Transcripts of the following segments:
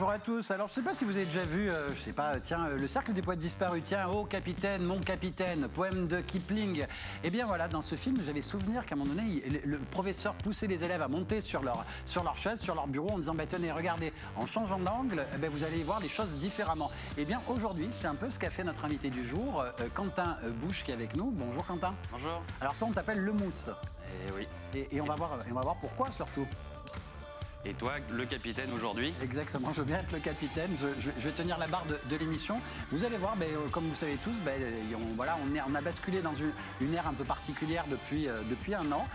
bonjour à tous. Alors, je ne sais pas si vous avez déjà vu, je sais pas, tiens, le cercle des poètes disparus, tiens, oh capitaine, mon capitaine, poème de Kipling. Eh bien voilà, dans ce film, j'avais souvenir qu'à un moment donné, le professeur poussait les élèves à monter sur leur chaise, sur leur bureau, en disant, bah, tenez, regardez, en changeant d'angle, eh ben, vous allez voir les choses différemment. Eh bien, aujourd'hui, c'est un peu ce qu'a fait notre invité du jour, Quentin Bouche, qui est avec nous. Bonjour Quentin. Bonjour. Alors toi, on t'appelle le Mousse. Et oui. Et on va voir pourquoi surtout. Et toi, le capitaine aujourd'hui? Exactement, je veux bien être le capitaine, je vais tenir la barre de l'émission. Vous allez voir, comme vous savez tous, on a basculé dans une ère un peu particulière depuis un an.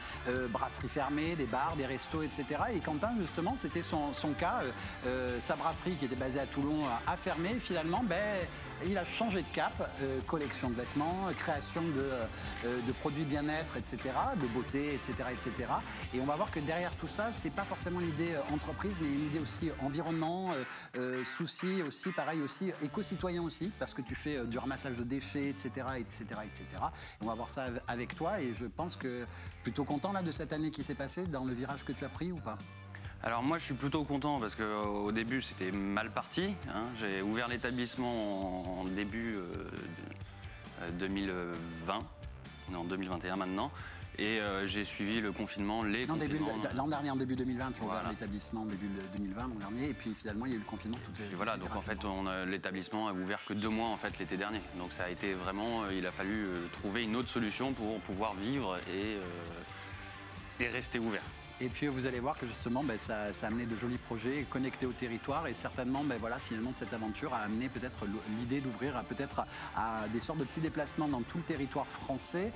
Brasserie fermée, des bars, des restos, etc. Et Quentin, justement, c'était son cas. Sa brasserie qui était basée à Toulon a fermé. Et finalement, il a changé de cap. Collection de vêtements, création de produits bien-être, etc., de beauté, etc., etc. Et on va voir que derrière tout ça, c'est pas forcément l'idée entreprise, mais une idée aussi environnement, souci aussi, pareil aussi, éco-citoyen aussi, parce que tu fais du ramassage de déchets, etc., etc., etc. Et on va voir ça avec toi, et je pense que plutôt content là de cette année qui s'est passée, dans le virage que tu as pris ou pas? Alors moi je suis plutôt content parce qu'au début c'était mal parti. J'ai ouvert l'établissement en début 2020, on est en 2021 maintenant. Et j'ai suivi le confinement, l'an dernier, en début 2020, tu as ouvert l'établissement en début 2020, l'an dernier, et puis finalement il y a eu le confinement. Voilà, donc en fait l'établissement a ouvert que 2 mois en fait l'été dernier. Donc ça a été vraiment, il a fallu trouver une autre solution pour pouvoir vivre et rester ouvert. Et puis vous allez voir que justement ça a amené de jolis projets connectés au territoire, et certainement finalement cette aventure a amené peut-être l'idée d'ouvrir peut-être à des sortes de petits déplacements dans tout le territoire français.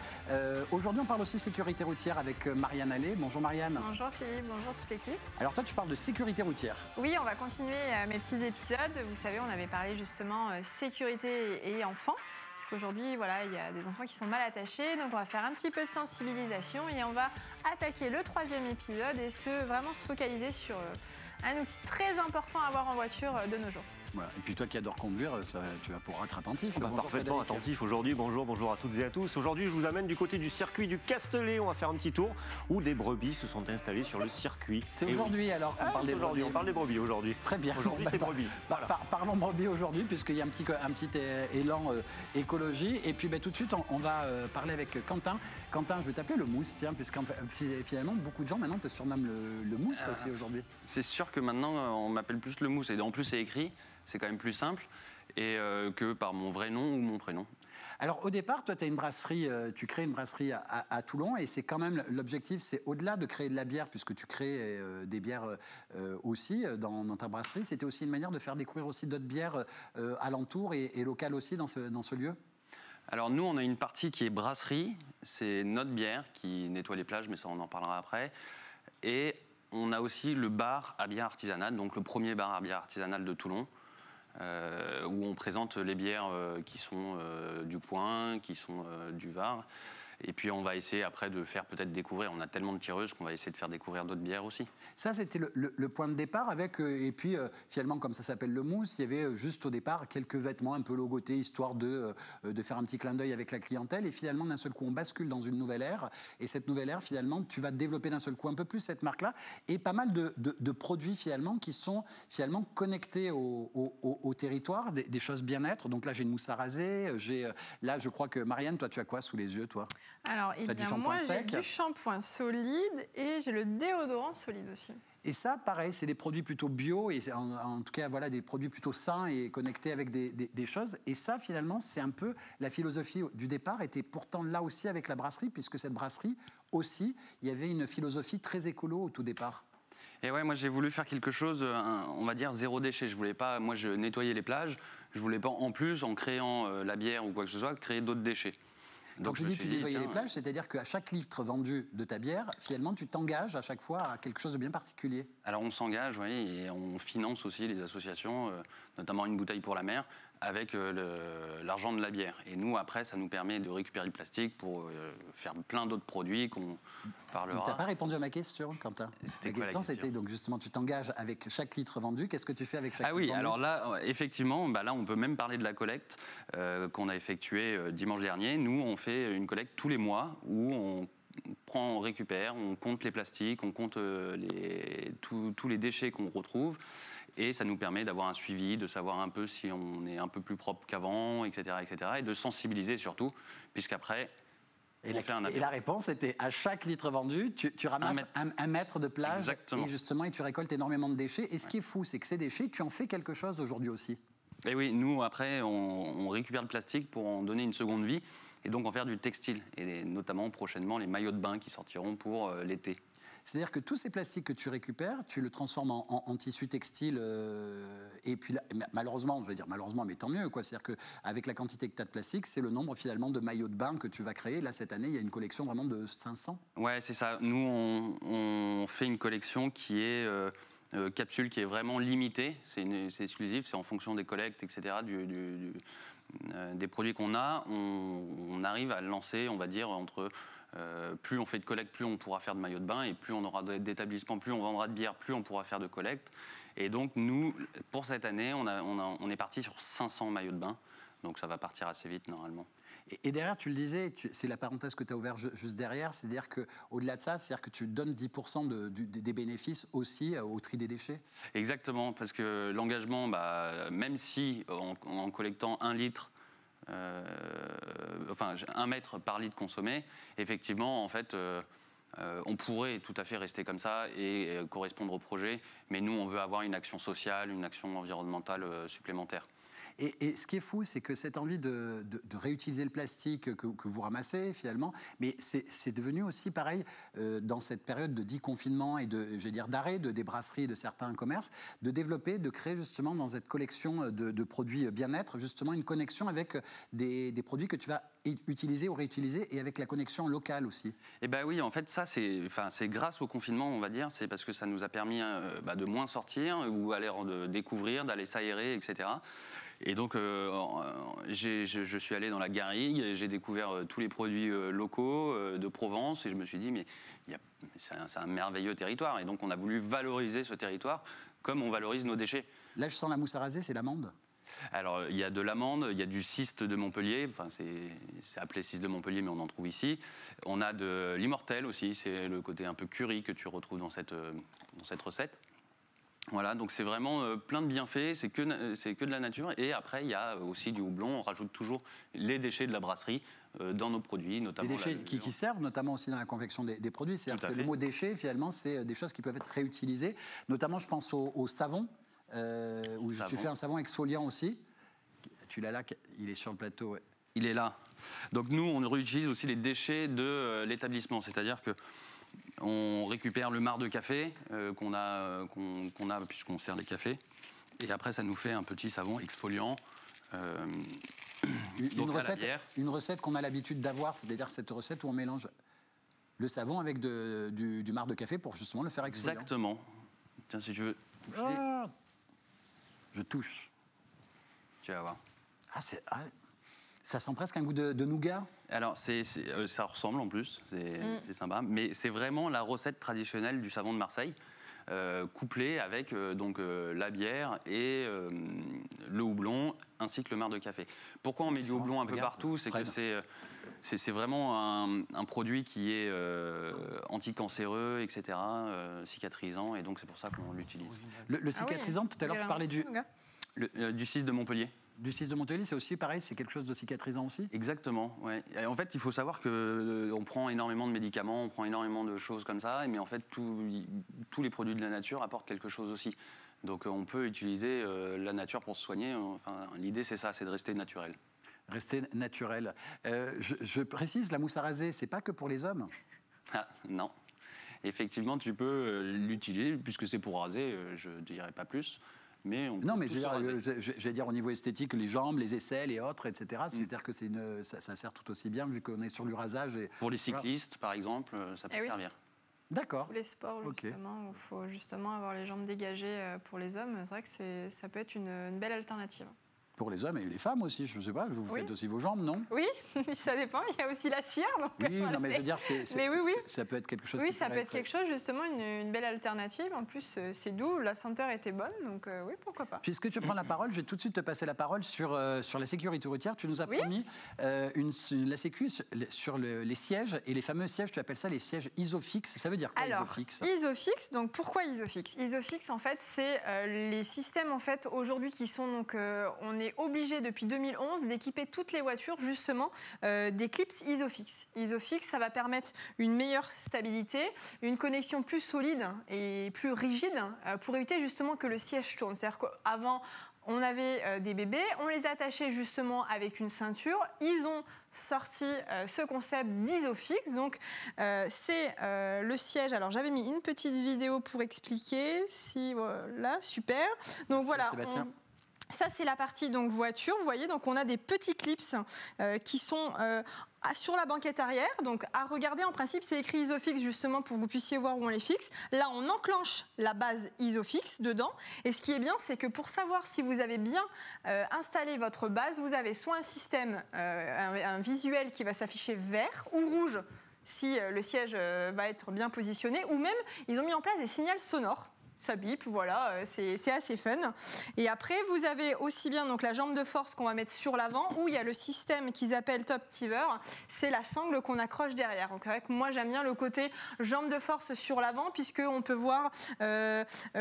Aujourd'hui on parle aussi sécurité routière avec Marianne Allais. Bonjour Marianne. Bonjour Philippe, bonjour toute l'équipe. Alors toi tu parles de sécurité routière. Oui, on va continuer mes petits épisodes. Vous savez, on avait parlé justement sécurité et enfants, puisqu'aujourd'hui voilà, il y a des enfants qui sont mal attachés, donc on va faire un petit peu de sensibilisation et on va attaquer le 3e épisode et vraiment se focaliser sur un outil très important à avoir en voiture de nos jours. Voilà. Et puis toi qui adores conduire, tu vas pouvoir être attentif. Parfaitement Frédéric. Attentif aujourd'hui. Bonjour à toutes et à tous. Aujourd'hui, je vous amène du côté du circuit du Castellet. On va faire un petit tour où des brebis se sont installées sur le circuit. C'est aujourd'hui alors qu'on parle des brebis. On parle des brebis aujourd'hui. Très bien. Aujourd'hui, c'est brebis. Voilà. Parlons brebis aujourd'hui, puisqu'il y a un petit élan écologie. Et puis tout de suite, on va parler avec Quentin. Quentin, je vais t'appeler le Mousse, tiens, puisque finalement, beaucoup de gens maintenant te surnomment le Mousse aussi aujourd'hui. C'est sûr que maintenant, on m'appelle plus le Mousse. Et en plus, c'est écrit. C'est quand même plus simple que par mon vrai nom ou mon prénom. Alors au départ, toi, tu as une brasserie, tu crées une brasserie à Toulon, et c'est quand même l'objectif, c'est au-delà de créer de la bière, puisque tu crées des bières aussi dans ta brasserie, c'était aussi une manière de faire découvrir aussi d'autres bières alentours et locales aussi dans ce lieu. Alors nous, on a une partie qui est brasserie, c'est notre bière qui nettoie les plages, mais ça on en parlera après. Et on a aussi le bar à bière artisanale, donc le premier bar à bière artisanale de Toulon. Où on présente les bières qui sont du coin, qui sont du Var. Et puis on va essayer après de faire peut-être découvrir, on a tellement de tireuses qu'on va essayer de faire découvrir d'autres bières aussi. Ça c'était le point de départ avec, et puis finalement comme ça s'appelle le Mousse, il y avait juste au départ quelques vêtements un peu logotés, histoire de faire un petit clin d'œil avec la clientèle, et finalement d'un seul coup on bascule dans une nouvelle ère, et cette nouvelle ère finalement tu vas développer d'un seul coup un peu plus cette marque-là, et pas mal de produits finalement qui sont finalement connectés au territoire, des choses bien-être. Donc là j'ai une mousse à raser, là je crois que Marianne, toi tu as quoi sous les yeux toi? Alors, moi, j'ai du shampoing solide et j'ai le déodorant solide aussi. Et ça, pareil, c'est des produits plutôt bio, et en tout cas, voilà, des produits plutôt sains et connectés avec des choses. Et ça, finalement, c'est un peu la philosophie du départ, était pourtant là aussi avec la brasserie, puisque cette brasserie aussi, il y avait une philosophie très écolo au tout départ. Et ouais, moi j'ai voulu faire quelque chose, on va dire zéro déchet. Je voulais pas, moi je nettoyais les plages, je voulais pas en plus, en créant la bière ou quoi que ce soit, créer d'autres déchets. Donc tu dis tu nettoyais les plages, c'est-à-dire qu'à chaque litre vendu de ta bière, finalement tu t'engages à chaque fois à quelque chose de bien particulier. Alors on s'engage, oui, et on finance aussi les associations, notamment Une bouteille pour la mer, avec l'argent de la bière. Et nous, après, ça nous permet de récupérer le plastique pour faire plein d'autres produits qu'on parlera. Tu n'as pas répondu à ma question, Quentin. C'était la quoi question, la question c'était donc justement, tu t'engages avec chaque litre vendu. Qu'est-ce que tu fais avec chaque litre vendu? Ah oui, alors là, effectivement, là, on peut même parler de la collecte qu'on a effectuée dimanche dernier. Nous, on fait une collecte tous les mois où on on récupère, on compte les plastiques, on compte tous les déchets qu'on retrouve. Et ça nous permet d'avoir un suivi, de savoir un peu si on est un peu plus propre qu'avant, etc., etc. Et de sensibiliser surtout, puisqu'après, Et la réponse était, à chaque litre vendu, tu ramasses un mètre de plage. Exactement. Et tu récoltes énormément de déchets. Et ce qui est fou, c'est que ces déchets, tu en fais quelque chose aujourd'hui aussi. Et oui, nous, après, on récupère le plastique pour en donner une seconde vie et donc en faire du textile. Et notamment, prochainement, les maillots de bain qui sortiront pour l'été. C'est-à-dire que tous ces plastiques que tu récupères, tu le transformes en tissu textile. Et puis, là, malheureusement, je vais dire malheureusement, mais tant mieux, quoi. C'est-à-dire qu'avec la quantité que tu as de plastique, c'est le nombre finalement de maillots de bain que tu vas créer. Là, cette année, il y a une collection vraiment de 500. Ouais, c'est ça. Nous, on fait une collection qui est capsule, qui est vraiment limitée. C'est exclusif, c'est en fonction des collectes, etc., des produits qu'on a. On arrive à lancer, on va dire, entre... plus on fait de collecte, plus on pourra faire de maillots de bain, et plus on aura d'établissements, plus on vendra de bière, plus on pourra faire de collecte. Et donc nous, pour cette année, on est parti sur 500 maillots de bain, donc ça va partir assez vite normalement. Et derrière, tu le disais, c'est la parenthèse que tu as ouverte juste derrière, c'est-à-dire qu'au-delà de ça, c'est-à-dire que tu donnes 10% des bénéfices aussi au tri des déchets. Exactement, parce que l'engagement, même si en collectant 1 litre, 1 mètre par litre consommé, effectivement, en fait, on pourrait tout à fait rester comme ça et correspondre au projet, mais nous, on veut avoir une action sociale, une action environnementale supplémentaire. Et ce qui est fou, c'est que cette envie de réutiliser le plastique que vous ramassez finalement, mais c'est devenu aussi pareil dans cette période de dit confinement et d'arrêt des brasseries et de certains commerces, de développer, de créer justement dans cette collection de produits bien-être, justement une connexion avec des produits que tu vas utiliser ou réutiliser et avec la connexion locale aussi. Eh bien oui, en fait, ça, c'est grâce au confinement, on va dire, c'est parce que ça nous a permis de moins sortir ou aller découvrir, d'aller s'aérer, etc. Et donc, je suis allé dans la garrigue et j'ai découvert tous les produits locaux de Provence et je me suis dit, mais c'est un merveilleux territoire. Et donc, on a voulu valoriser ce territoire comme on valorise nos déchets. Là, je sens la mousse à raser, c'est l'amande. Alors, il y a de l'amande, il y a du ciste de Montpellier, enfin, c'est appelé ciste de Montpellier, mais on en trouve ici. On a de l'immortel aussi, c'est le côté un peu curry que tu retrouves dans cette recette. Voilà, donc c'est vraiment plein de bienfaits, c'est que de la nature. Et après, il y a aussi du houblon, on rajoute toujours les déchets de la brasserie dans nos produits, notamment... Les déchets qui servent, notamment aussi dans la confection des produits. C'est le mot déchet, finalement, c'est des choses qui peuvent être réutilisées. Notamment, je pense au savon, où tu fais un savon exfoliant aussi. Tu l'as là, il est sur le plateau, ouais. Il est là. Donc nous, on réutilise aussi les déchets de l'établissement, c'est-à-dire que on récupère le marc de café qu'on a puisqu'on sert les cafés. Et après, ça nous fait un petit savon exfoliant. Une recette qu'on a l'habitude d'avoir, c'est-à-dire cette recette où on mélange le savon avec du marc de café pour justement le faire exfoliant. Exactement. Tiens, si tu veux toucher. Je touche. Tu vas voir. Ça sent presque un goût de nougat. Alors, ça ressemble en plus, c'est sympa. Mais c'est vraiment la recette traditionnelle du savon de Marseille, couplée avec la bière et le houblon, ainsi que le marc de café. Pourquoi on met du houblon un peu partout? C'est que c'est vraiment un produit qui est anticancéreux, etc., cicatrisant, et donc c'est pour ça qu'on l'utilise. Le cicatrisant, tout à l'heure, tu parlais du ciste de Montpellier. Du ciste de Montpellier, c'est aussi pareil, c'est quelque chose de cicatrisant aussi? Exactement, ouais. En fait, il faut savoir qu'on prend énormément de médicaments, on prend énormément de choses comme ça, mais en fait, tous les produits de la nature apportent quelque chose aussi. Donc on peut utiliser la nature pour se soigner. Enfin, l'idée, c'est ça, c'est de rester naturel. Rester naturel. Je précise, la mousse à raser, c'est pas que pour les hommes? Ah, non. Effectivement, tu peux l'utiliser, puisque c'est pour raser, je ne dirais pas plus. Mais je vais dire au niveau esthétique, les jambes, les aisselles et autres, etc. C'est-à-dire que ça sert tout aussi bien vu qu'on est sur du rasage. Pour les cyclistes, par exemple, ça peut servir. D'accord. Pour les sports, justement, où il faut justement avoir les jambes dégagées pour les hommes, c'est vrai que ça peut être une belle alternative. Pour les hommes et les femmes aussi, je ne sais pas, vous Oui. faites aussi vos jambes, non? Oui, ça dépend. Il y a aussi la cire. Donc Oui, voilà, non, mais je veux dire, ça peut être quelque chose. Oui, qui ça peut pourrait être quelque chose, justement, une belle alternative. En plus, c'est doux, la senteur était bonne, donc oui, pourquoi pas. Puisque tu prends la parole, je vais tout de suite te passer la parole sur la sécurité routière. Tu nous as promis la sécu sur les sièges, et les fameux sièges, tu appelles ça les sièges Isofix. Ça veut dire quoi, Alors, Isofix? Isofix, donc pourquoi Isofix? Isofix, en fait, c'est les systèmes, en fait, aujourd'hui qui sont, donc, on est obligé depuis 2011 d'équiper toutes les voitures, justement, des clips Isofix. Isofix, ça va permettre une meilleure stabilité, une connexion plus solide et plus rigide pour éviter, justement, que le siège tourne. C'est-à-dire qu'avant, on avait des bébés, on les attachait justement avec une ceinture. Ils ont sorti ce concept d'Isofix. Donc, c'est le siège. Alors, j'avais mis une petite vidéo pour expliquer. Si, voilà, super. Donc, voilà. Ça, c'est la partie donc, voiture. Vous voyez, donc, on a des petits clips qui sont sur la banquette arrière. Donc, à regarder, en principe, c'est écrit Isofix justement pour que vous puissiez voir où on les fixe. Là, on enclenche la base Isofix dedans. Et ce qui est bien, c'est que pour savoir si vous avez bien installé votre base, vous avez soit un système, un visuel qui va s'afficher vert ou rouge si le siège va être bien positionné, ou même, ils ont mis en place des signaux sonores. Ça bip, voilà, c'est assez fun. Et après, vous avez aussi bien donc, la jambe de force qu'on va mettre sur l'avant, où il y a le système qu'ils appellent Top Tiver, c'est la sangle qu'on accroche derrière. Donc, moi, j'aime bien le côté jambe de force sur l'avant, puisqu'on peut voir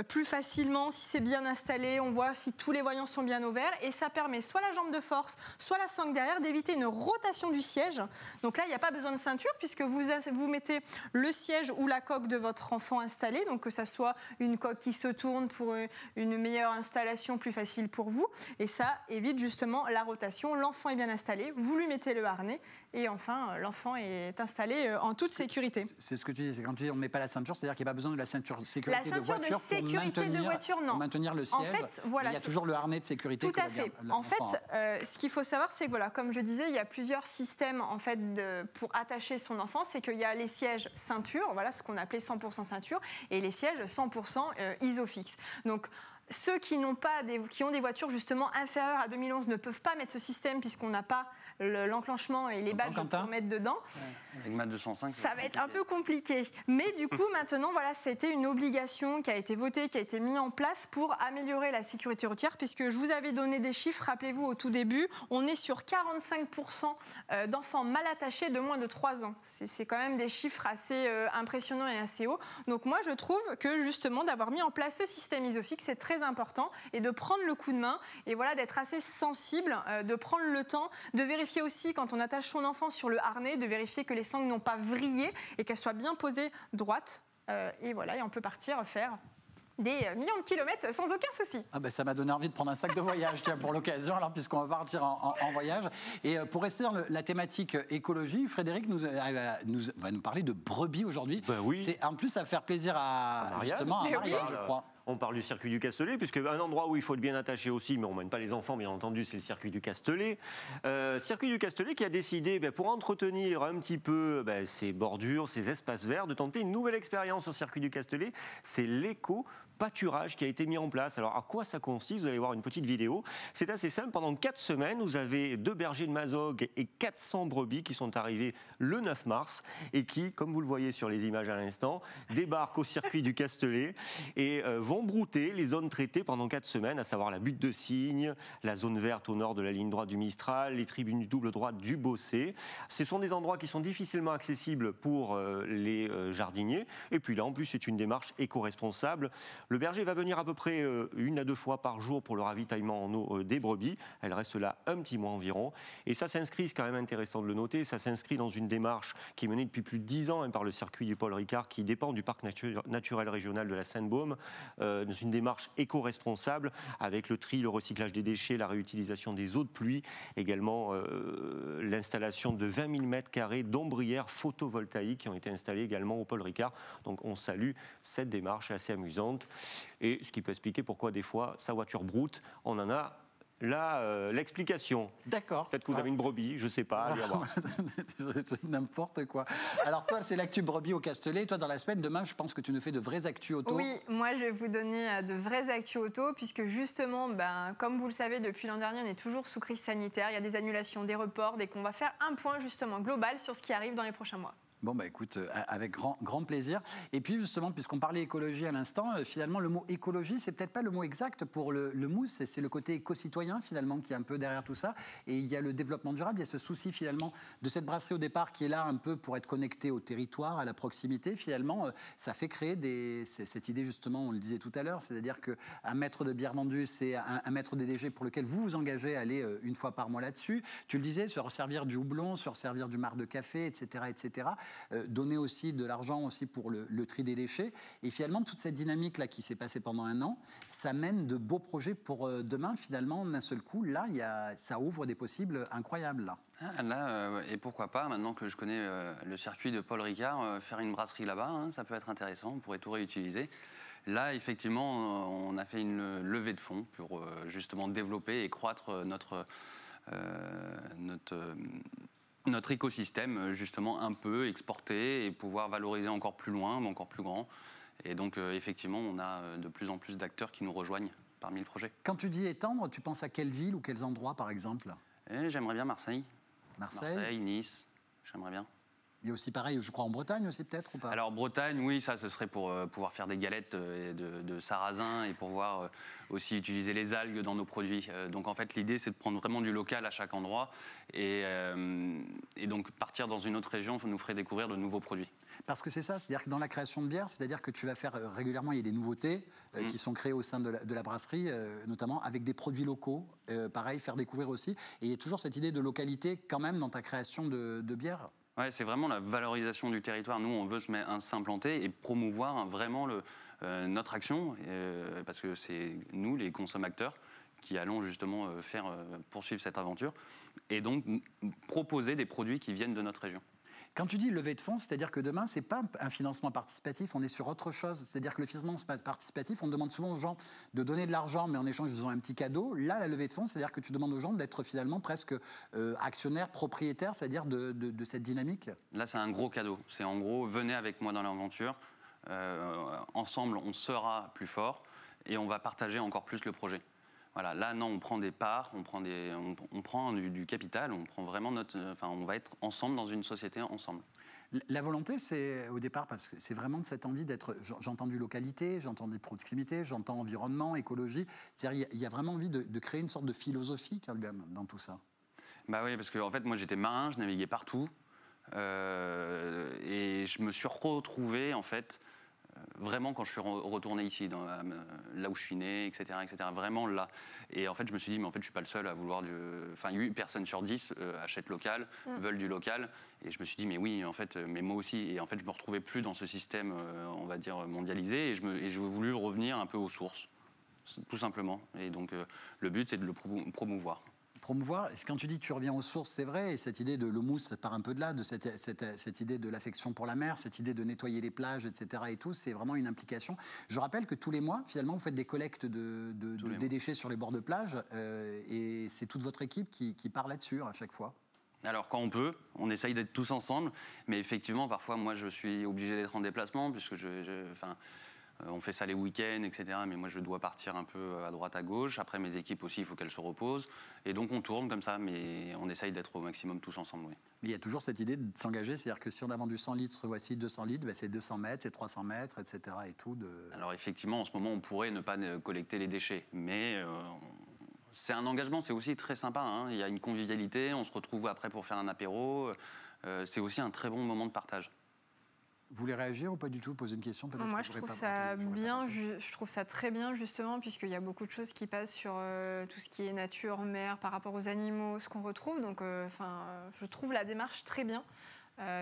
plus facilement si c'est bien installé, on voit si tous les voyants sont bien au vert, et ça permet soit la jambe de force, soit la sangle derrière, d'éviter une rotation du siège. Donc là, il n'y a pas besoin de ceinture, puisque vous mettez le siège ou la coque de votre enfant installée, donc que ça soit une coque qui se tourne pour une meilleure installation plus facile pour vous. Et ça évite justement la rotation. L'enfant est bien installé, vous lui mettez le harnais et enfin l'enfant est installé en toute sécurité. C'est ce que tu dis, c'est quand tu dis on ne met pas la ceinture, c'est-à-dire qu'il n'y a pas besoin de la ceinture de sécurité de voiture non. pour maintenir le siège. En fait, voilà, il y a toujours le harnais de sécurité. Tout à fait. En fait, ce qu'il faut savoir, c'est que voilà, comme je disais, il y a plusieurs systèmes en fait pour attacher son enfant. C'est qu'il y a les sièges ceinture, voilà ce qu'on appelait 100% ceinture, et les sièges 100% Isofix. Donc, ceux qui ont des voitures justement inférieures à 2011 ne peuvent pas mettre ce système puisqu'on n'a pas l'enclenchement et les badges pour mettre dedans. Avec ma 205, ça va être un peu compliqué. Mais du coup, maintenant, voilà, c'était une obligation qui a été votée, qui a été mise en place pour améliorer la sécurité routière, puisque je vous avais donné des chiffres, rappelez-vous, au tout début, on est sur 45% d'enfants mal attachés de moins de 3 ans. C'est quand même des chiffres assez impressionnants et assez hauts. Donc moi, je trouve que justement, d'avoir mis en place ce système Isofix, c'est très important, et de prendre le coup de main, et voilà, d'être assez sensible, de prendre le temps, de vérifier aussi, quand on attache son enfant sur le harnais, de vérifier que les sangles n'ont pas vrillé et qu'elles soient bien posées droites. Et voilà, et on peut partir faire des millions de kilomètres sans aucun souci. Ah ben ça m'a donné envie de prendre un sac de voyage tiens, pour l'occasion, alors puisqu'on va partir en voyage. Et pour rester dans la thématique écologie, Frédéric va nous parler de brebis aujourd'hui. Ben oui. C'est en plus à faire plaisir à Marianne, je crois. On parle du circuit du Castellet, puisque un endroit où il faut être bien attaché aussi, mais on ne mène pas les enfants, bien entendu, c'est le circuit du Castellet. Circuit du Castellet qui a décidé, pour entretenir un petit peu ses bordures, ses espaces verts, de tenter une nouvelle expérience au circuit du Castellet. C'est l'éco-pâturage qui a été mis en place. Alors, à quoi ça consiste? Vous allez voir une petite vidéo. C'est assez simple. Pendant 4 semaines, vous avez 2 bergers de Mazogues et 400 brebis qui sont arrivés le 9 mars et qui, comme vous le voyez sur les images à l'instant, débarquent au circuit du Castellet et vont brouter les zones traitées pendant 4 semaines, à savoir la butte de Cygne, la zone verte au nord de la ligne droite du Mistral, les tribunes double droite du Bossé. Ce sont des endroits qui sont difficilement accessibles pour les jardiniers. Et puis là, en plus, c'est une démarche éco-responsable. Le berger va venir à peu près 1 à 2 fois par jour pour le ravitaillement en eau des brebis. Elle reste là un petit mois environ. Et ça s'inscrit, c'est quand même intéressant de le noter, ça s'inscrit dans une démarche qui est menée depuis plus de 10 ans par le circuit du Paul Ricard, qui dépend du parc naturel régional de la Seine-Baume, dans une démarche éco-responsable avec le tri, le recyclage des déchets, la réutilisation des eaux de pluie, également l'installation de 20 000 m² d'ombrières photovoltaïques qui ont été installées également au Paul Ricard. Donc on salue cette démarche assez amusante et ce qui peut expliquer pourquoi des fois sa voiture broute, on en a là l'explication. D'accord. Peut-être que vous avez une brebis, je ne sais pas. Allez, à voir. N'importe quoi. Alors toi, c'est l'actu brebis au Castellet. Toi, dans la semaine, demain, je pense que tu nous fais de vraies actus auto. Oui, moi je vais vous donner de vraies actus auto, puisque justement, comme vous le savez, depuis l'an dernier, on est toujours sous crise sanitaire. Il y a des annulations, des reports, et qu'on va faire un point justement global sur ce qui arrive dans les prochains mois. Bon, écoute, avec grand plaisir. Et puis, justement, puisqu'on parlait écologie à l'instant, finalement, le mot écologie, c'est peut-être pas le mot exact pour le mousse, c'est le côté éco-citoyen, finalement, qui est un peu derrière tout ça. Et il y a le développement durable, il y a ce souci, finalement, de cette brasserie au départ qui est là un peu pour être connectée au territoire, à la proximité. Finalement, ça fait créer cette idée, justement, on le disait tout à l'heure, c'est-à-dire qu'un mètre de bière vendue, c'est un mètre de DG pour lequel vous vous engagez à aller une fois par mois là-dessus. Tu le disais, se resservir du houblon, se resservir du marc de café, etc., etc. Donner aussi de l'argent aussi pour le tri des déchets. Et finalement, toute cette dynamique-là qui s'est passée pendant un an, ça mène de beaux projets pour demain. Finalement, d'un seul coup, là, ça ouvre des possibles incroyables. Là. Et pourquoi pas, maintenant que je connais le circuit de Paul Ricard, faire une brasserie là-bas, hein, ça peut être intéressant, on pourrait tout réutiliser. Là, effectivement, on a fait une levée de fonds pour justement développer et croître notre écosystème, justement, un peu exporter et pouvoir valoriser encore plus loin, encore plus grand. Et donc, effectivement, on a de plus en plus d'acteurs qui nous rejoignent parmi le projet. Quand tu dis étendre, tu penses à quelle ville ou quels endroits, par exemple? J'aimerais bien Marseille. Marseille, Nice, j'aimerais bien. Il y a aussi pareil, je crois, en Bretagne aussi peut-être ou pas? Alors Bretagne, oui, ça ce serait pour pouvoir faire des galettes de sarrasin et pour pouvoir aussi utiliser les algues dans nos produits. Donc en fait l'idée c'est de prendre vraiment du local à chaque endroit et donc partir dans une autre région nous ferait découvrir de nouveaux produits. Parce que c'est ça, c'est-à-dire que dans la création de bière, c'est-à-dire que tu vas faire régulièrement, il y a des nouveautés qui sont créées au sein de la brasserie, notamment avec des produits locaux, pareil, faire découvrir aussi. Et il y a toujours cette idée de localité quand même dans ta création de bière. Ouais, c'est vraiment la valorisation du territoire. Nous, on veut s'implanter et promouvoir vraiment notre action, parce que c'est nous, les consommateurs, qui allons justement poursuivre cette aventure, et donc proposer des produits qui viennent de notre région. Quand tu dis levée de fonds, c'est-à-dire que demain, ce n'est pas un financement participatif, on est sur autre chose. C'est-à-dire que le financement participatif, on demande souvent aux gens de donner de l'argent, mais en échange, ils ont un petit cadeau. Là, la levée de fonds, c'est-à-dire que tu demandes aux gens d'être finalement presque actionnaires, propriétaires, c'est-à-dire de cette dynamique. Là, c'est un gros cadeau. C'est en gros, venez avec moi dans l'aventure. Ensemble, on sera plus fort et on va partager encore plus le projet. Voilà, là, non, on prend des parts, on prend du capital, on prend vraiment on va être ensemble dans une société ensemble. La volonté, c'est au départ, parce que c'est vraiment de cette envie d'être. J'entends du localité, j'entends des proximités, j'entends environnement, écologie. C'est-à-dire, il y a vraiment envie de créer une sorte de philosophie quand même dans tout ça. Bah oui, parce que en fait, moi, j'étais marin, je naviguais partout, et je me suis retrouvé en fait. Vraiment quand je suis retourné ici, là où je suis né, etc., vraiment là. Et en fait, je me suis dit, mais en fait, je ne suis pas le seul à vouloir Enfin, 8 personnes sur 10 achètent local, veulent du local. Et je me suis dit, mais oui, en fait, mais moi aussi. Et en fait, je ne me retrouvais plus dans ce système, on va dire, mondialisé. Et j'ai voulu revenir un peu aux sources, tout simplement. Et donc, le but, c'est de le promouvoir. Promouvoir, quand tu dis que tu reviens aux sources, c'est vrai, et cette idée de l'eau mousse, ça part un peu de là, de cette idée de l'affection pour la mer, cette idée de nettoyer les plages, etc. et tout, c'est vraiment une implication. Je rappelle que tous les mois, finalement, vous faites des collectes des déchets sur les bords de plage, et c'est toute votre équipe qui part là-dessus à chaque fois. Alors quand on peut, on essaye d'être tous ensemble, mais effectivement, parfois, moi, je suis obligé d'être en déplacement, puisque on fait ça les week-ends, etc. Mais moi, je dois partir un peu à droite, à gauche. Après, mes équipes aussi, il faut qu'elles se reposent. Et donc, on tourne comme ça, mais on essaye d'être au maximum tous ensemble, oui. Mais il y a toujours cette idée de s'engager, c'est-à-dire que si on a vendu 100 litres, voici 200 litres, ben c'est 200 mètres, c'est 300 mètres, etc. et tout. Alors, effectivement, en ce moment, on pourrait ne pas collecter les déchets, mais c'est un engagement, c'est aussi très sympa, hein. Il y a une convivialité, on se retrouve après pour faire un apéro. C'est aussi un très bon moment de partage. Vous voulez réagir ou pas du tout? Poser une question peut-être? Moi, je trouve ça bien. Je trouve ça très bien, justement, puisqu'il y a beaucoup de choses qui passent sur tout ce qui est nature, mer, par rapport aux animaux, ce qu'on retrouve. Donc, je trouve la démarche très bien.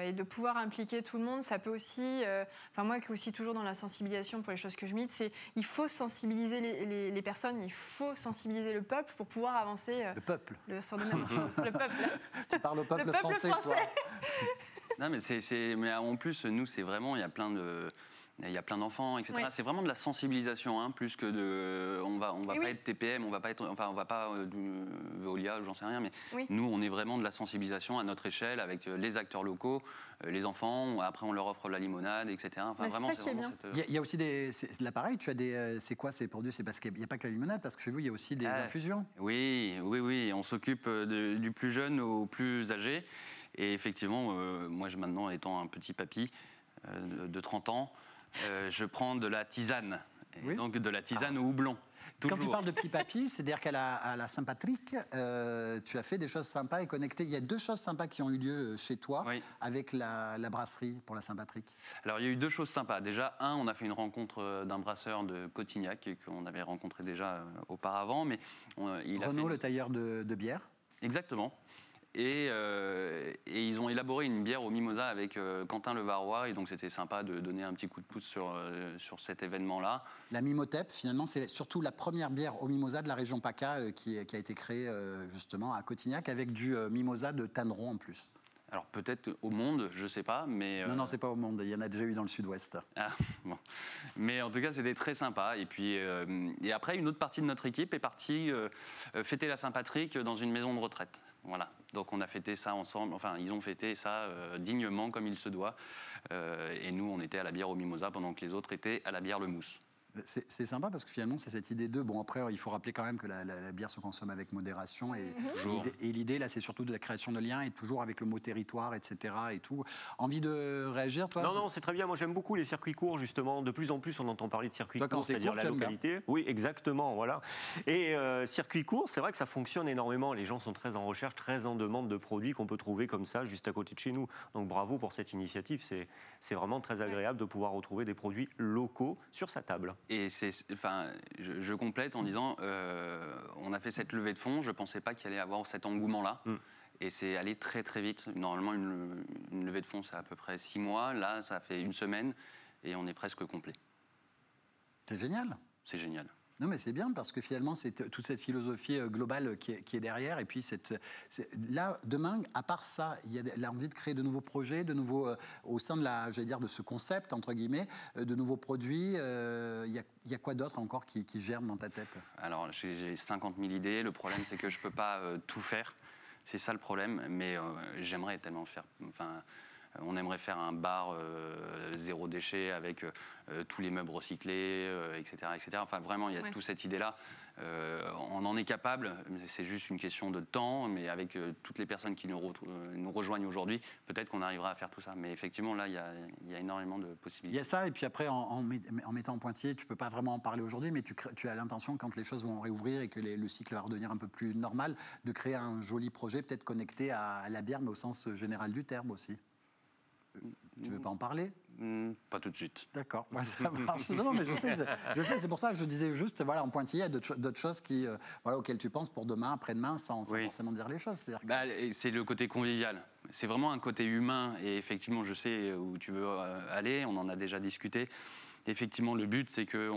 Et de pouvoir impliquer tout le monde, ça peut aussi... moi qui suis aussi toujours dans la sensibilisation pour les choses que je milite, c'est il faut sensibiliser les personnes, il faut sensibiliser le peuple pour pouvoir avancer... le peuple. Le peuple. Tu parles au peuple français, toi. Non, mais en plus, nous, c'est vraiment... Il y a plein il y a plein d'enfants, etc. Oui. C'est vraiment de la sensibilisation, hein, plus que de. On va Et pas oui. être TPM, on va pas du Veolia, j'en sais rien, mais Oui. nous, on est vraiment de la sensibilisation à notre échelle avec les acteurs locaux, les enfants. Après, on leur offre la limonade, etc. Enfin, Mais c'est vraiment, ça qui est vraiment bien. cette, Il y a aussi là pareil, tu as des. C'est quoi ces produits? C'est parce qu'il n'y a pas que la limonade, parce que chez vous, il y a aussi des infusions. Oui. On s'occupe du plus jeune au plus âgé. Et effectivement, moi, maintenant, étant un petit papy de 30 ans, je prends de la tisane. Et Oui. donc de la tisane au houblon. Quand tu Toujours. parles de petit papy, c'est-à-dire qu'à la Saint-Patrick, tu as fait des choses sympas et connectées. Il y a 2 choses sympas qui ont eu lieu chez toi Oui. avec la brasserie pour la Saint-Patrick. Alors, il y a eu 2 choses sympas. Déjà, on a fait une rencontre d'un brasseur de Cotignac qu'on avait rencontré déjà auparavant. Mais il a Renaud, fait... le tailleur de bière. Exactement. Et ils ont élaboré une bière au mimosa avec Quentin Levarois. Et donc, c'était sympa de donner un petit coup de pouce sur cet événement-là. La Mimotep, finalement, c'est surtout la première bière au mimosa de la région PACA qui a été créée justement à Cotignac avec du mimosa de Tanneron en plus. Alors, peut-être au monde, je ne sais pas, mais... Non, c'est pas au monde. Il y en a déjà eu dans le sud-ouest. Ah, bon. Mais en tout cas, c'était très sympa. Et puis, et après, une autre partie de notre équipe est partie fêter la Saint-Patrick dans une maison de retraite. Voilà. Donc, on a fêté ça ensemble. Enfin, ils ont fêté ça dignement, comme il se doit. Et nous, on était à la bière au mimosa pendant que les autres étaient à la bière le mousse. C'est sympa parce que finalement, c'est cette idée de... Bon, après, il faut rappeler quand même que la bière se consomme avec modération. Et l'idée, là, c'est surtout de la création de liens et toujours avec le mot territoire, etc. Et tout. Envie de réagir, toi? Non, c'est très bien. Moi, j'aime beaucoup les circuits courts, justement. De plus en plus, on entend parler de circuits Toi, quand courts, c'est c'est-à-dire court, la tu aimes bien. localité. Oui, exactement, voilà. Et circuits courts, c'est vrai que ça fonctionne énormément. Les gens sont très en recherche, très en demande de produits qu'on peut trouver comme ça, juste à côté de chez nous. Donc, bravo pour cette initiative. C'est vraiment très agréable de pouvoir retrouver des produits locaux sur sa table. Et je complète en disant, on a fait cette levée de fonds, je ne pensais pas qu'il allait y avoir cet engouement-là. Et c'est allé très très vite. Normalement, une levée de fonds, c'est à peu près 6 mois. Là, ça fait 1 semaine et on est presque complet. C'est génial. C'est génial. Non, mais c'est bien parce que finalement, c'est toute cette philosophie globale qui est derrière. Et puis, là, demain, à part ça, il y a l'envie de créer de nouveaux projets, de nouveaux, au sein de ce concept, entre guillemets, de nouveaux produits. Il y a quoi d'autre encore qui germe dans ta tête? Alors, j'ai 50 000 idées. Le problème, c'est que je ne peux pas tout faire. C'est ça le problème. Mais j'aimerais tellement faire... On aimerait faire un bar zéro déchet avec tous les meubles recyclés, etc., etc. Enfin, vraiment, il y a toute cette idée-là. On en est capable, c'est juste une question de temps, mais avec toutes les personnes qui nous rejoignent aujourd'hui, peut-être qu'on arrivera à faire tout ça. Mais effectivement, là, il y a énormément de possibilités. Il y a ça, et puis après, en mettant en pointillé, tu ne peux pas vraiment en parler aujourd'hui, mais tu as l'intention, quand les choses vont réouvrir et que le cycle va redevenir un peu plus normal, de créer un joli projet, peut-être connecté à la bière, mais au sens général du terme aussi. Tu veux pas en parler? Pas tout de suite. D'accord, ça marche. Non, mais je sais, c'est pour ça que je disais juste, voilà, en pointillé, il y a d'autres choses auxquelles tu penses pour demain, après-demain, sans forcément dire les choses. C'est le côté convivial. C'est vraiment un côté humain. Et effectivement, je sais où tu veux aller, on en a déjà discuté. Effectivement, le but, c'est que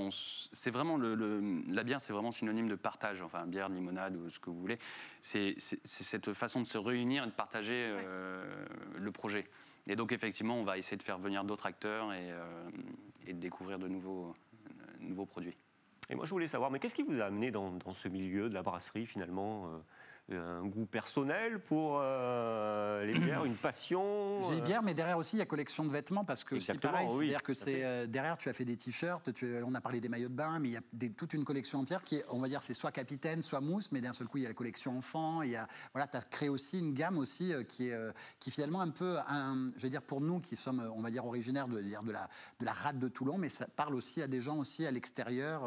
c'est vraiment la bière, c'est vraiment synonyme de partage. Enfin, bière, limonade ou ce que vous voulez. C'est cette façon de se réunir et de partager le projet. Et donc, effectivement, on va essayer de faire venir d'autres acteurs et de découvrir de nouveaux produits. Et moi, je voulais savoir, mais qu'est-ce qui vous a amené dans ce milieu de la brasserie, finalement un goût personnel pour les bières, une passion J'ai bière, mais derrière aussi, il y a collection de vêtements, parce que c'est pareil, oui, c'est-à-dire que derrière, tu as fait des t-shirts, on a parlé des maillots de bain, mais il y a toute une collection entière qui est, on va dire, c'est soit capitaine, soit mousse, mais d'un seul coup, il y a la collection enfant, tu as créé aussi une gamme aussi qui finalement un peu, je vais dire, pour nous qui sommes, on va dire, originaires de la rade de Toulon, mais ça parle aussi à des gens aussi à l'extérieur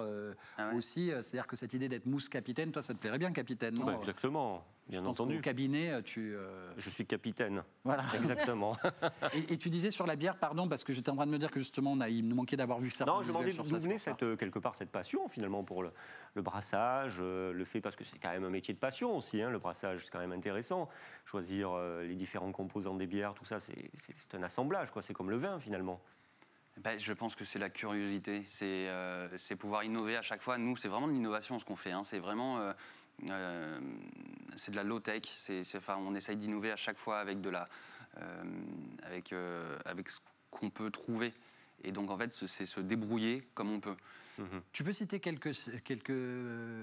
aussi, c'est-à-dire que cette idée d'être mousse capitaine, toi, ça te plairait bien, capitaine, non? Exactement. Bien entendu. Au cabinet, Je suis capitaine. Voilà. Exactement. et tu disais sur la bière, pardon, parce que j'étais en train de me dire que justement, il nous manquait d'avoir vu ça. Non, je me demandais d'où venait quelque part cette passion finalement pour le brassage, le fait, parce que c'est quand même un métier de passion aussi, le brassage, c'est quand même intéressant. Choisir les différents composants des bières, tout ça, c'est un assemblage, quoi. C'est comme le vin finalement. Je pense que c'est la curiosité, c'est pouvoir innover à chaque fois. Nous, c'est vraiment de l'innovation ce qu'on fait. C'est vraiment... c'est de la low-tech, on essaye d'innover à chaque fois avec avec ce qu'on peut trouver. Et donc, en fait, c'est se débrouiller comme on peut. Tu peux citer quelques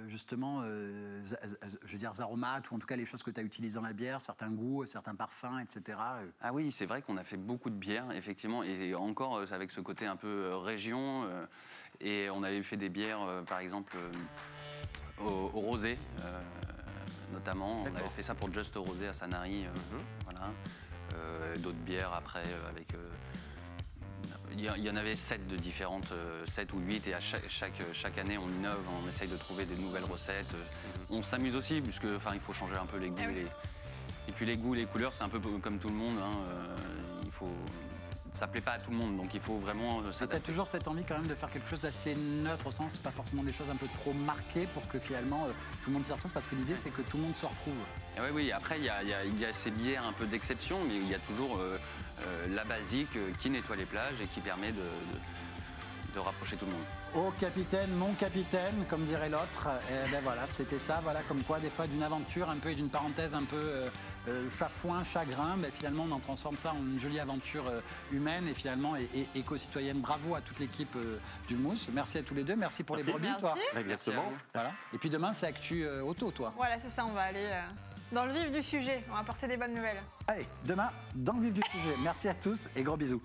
justement, je veux dire, aromates, ou en tout cas les choses que tu as utilisées dans la bière, certains goûts, certains parfums, etc. Ah oui, c'est vrai qu'on a fait beaucoup de bières, effectivement, et encore avec ce côté un peu région. Et on avait fait des bières, par exemple, au rosé, notamment. On avait fait ça pour Just Rosé à Sanary. Voilà. D'autres bières après avec... Il y en avait 7 de différentes, 7 ou 8, et à chaque année on innove, on essaye de trouver des nouvelles recettes. On s'amuse aussi, puisque il faut changer un peu les goûts. Et puis les goûts, les couleurs, c'est un peu comme tout le monde. Ça plaît pas à tout le monde, donc il faut vraiment Tu as s'adapter. toujours cette envie quand même de faire quelque chose d'assez neutre, au sens, pas forcément des choses un peu trop marquées pour que finalement tout le monde s'y retrouve, parce que l'idée c'est que tout le monde se retrouve. Et oui, après il y a ces bières un peu d'exception, mais il y a toujours la basique qui nettoie les plages et qui permet de rapprocher tout le monde. Oh capitaine, mon capitaine, comme dirait l'autre. Ben voilà, c'était ça, voilà, comme quoi des fois d'une aventure un peu et d'une parenthèse un peu chafouin, chagrin, ben finalement on en transforme ça en une jolie aventure humaine et finalement éco-citoyenne. Bravo à toute l'équipe du Mousse. Merci à tous les deux, merci pour les brebis, Merci. toi. Exactement. Voilà. Et puis demain c'est Actu Auto, toi. Voilà, c'est ça, on va aller dans le vif du sujet. On va apporter des bonnes nouvelles. Allez, demain, dans le vif du sujet. Merci à tous et gros bisous.